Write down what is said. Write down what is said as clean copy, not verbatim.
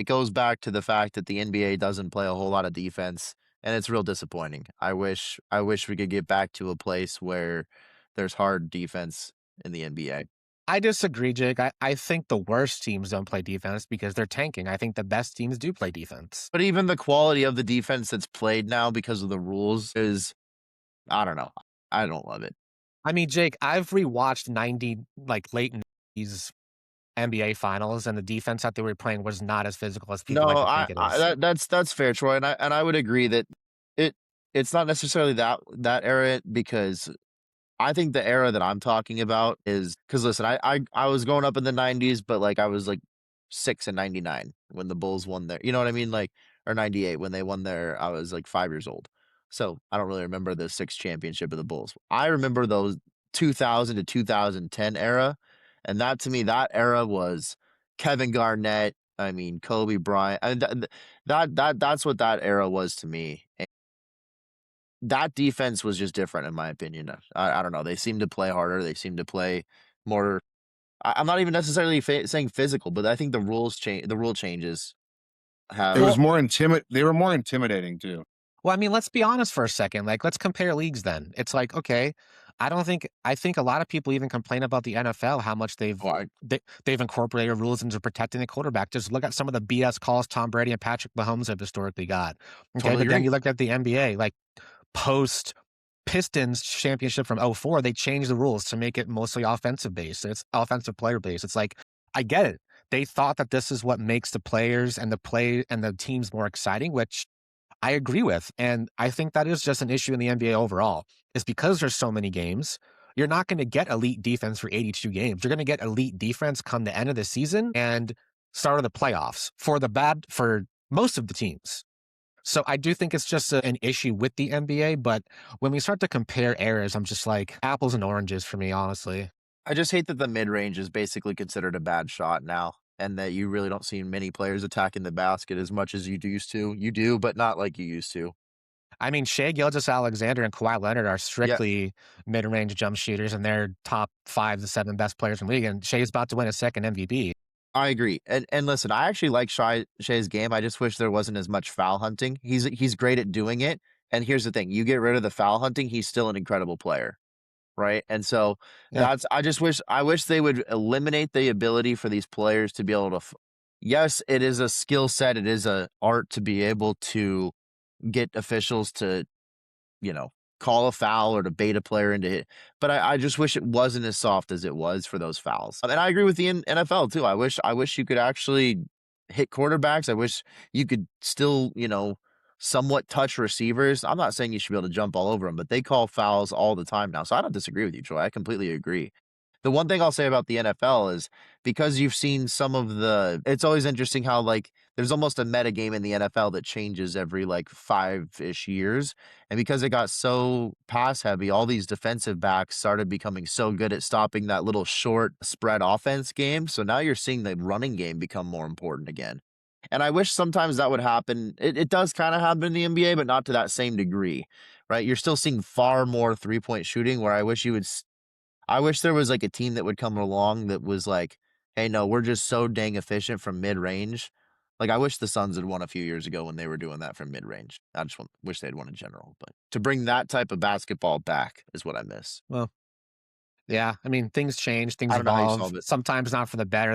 it goes back to the fact that the NBA doesn't play a whole lot of defense, and it's real disappointing. I wish we could get back to a place where there's hard defense in the NBA. I disagree, Jake. I think the worst teams don't play defense because they're tanking. I think the best teams do play defense. But even the quality of the defense that's played now because of the rules is I don't know. I don't love it. I mean, Jake, I've rewatched 90, like late 90s NBA finals, and the defense that they were playing was not as physical as people No, like to think it is. that's fair, Troy, and I would agree that it it's not necessarily that era because I think the era that I'm talking about is because listen, I was growing up in the '90s, but like I was like 6 in '99 when the Bulls won their, you know what I mean, like or '98 when they won their. I was like 5 years old, so I don't really remember the sixth championship of the Bulls. I remember those 2000 to 2010 era, and that to me that era was Kevin Garnett. I mean Kobe Bryant, and that's what that era was to me. That defense was just different in my opinion. I don't know, they seem to play harder, they seem to play more I'm not even necessarily saying physical, but I think the rule changes It have was Well, more they were more intimidating too. I mean, let's be honest for a second. Like, let's compare leagues then. It's like, okay, I think a lot of people even complain about the NFL, how much oh, I they've incorporated rules into protecting the quarterback. Just look at some of the BS calls Tom Brady and Patrick Mahomes have historically got. Okay, totally but then agree. you look at the NBA, like post Pistons championship from '04, they changed the rules to make it mostly offensive based. It's offensive player based. It's like, I get it. They thought that this is what makes the players and the play and the teams more exciting, which I agree with. And I think that is just an issue in the NBA overall. Is because there's so many games, you're not going to get elite defense for 82 games. You're going to get elite defense come the end of the season and start of the playoffs for most of the teams. So I do think it's just an issue with the NBA, but when we start to compare eras, I'm just like apples and oranges for me, honestly. I just hate that the mid-range is basically considered a bad shot now, and that you really don't see many players attacking the basket as much as used to. You do, but not like you used to. I mean, Shea Gilgeous-Alexander and Kawhi Leonard are Yeah, strictly mid-range jump shooters, and they're top 5 to 7 best players in the league, and Shea's about to win a second MVP. I agree. And listen, I actually like Shai's game. I just wish there wasn't as much foul hunting. He's great at doing it. And here's the thing: you get rid of the foul hunting, he's still an incredible player, right? And so Yeah. I wish they would eliminate the ability for these players to be able to. Yes, it is a skill set. It is a art to be able to get officials to you know, call a foul or to bait a player into it. But I just wish it wasn't as soft as it was for those fouls. And I agree with the NFL too. I wish you could actually hit quarterbacks. I wish you could still, somewhat touch receivers. I'm not saying you should be able to jump all over them, but they call fouls all the time now. So I don't disagree with you, Troy. I completely agree. The one thing I'll say about the NFL is because you've seen some of it's always interesting how like there's almost a meta game in the NFL that changes every like 5-ish years. And because it got so pass heavy, all these defensive backs started becoming so good at stopping that little short spread offense game. So now you're seeing the running game become more important again. And I wish sometimes that would happen. It does kind of happen in the NBA, but not to that same degree, right? You're still seeing far more 3-point shooting where I wish there was like a team that would come along that was like, "Hey, no, we're just so dang efficient from mid-range." Like I wish the Suns had won a few years ago when they were doing that from mid-range. Wish they'd won in general, but to bring that type of basketball back is what I miss. Well, yeah, I mean, things change, I things don't know how you evolve, solve it. sometimes not for the better.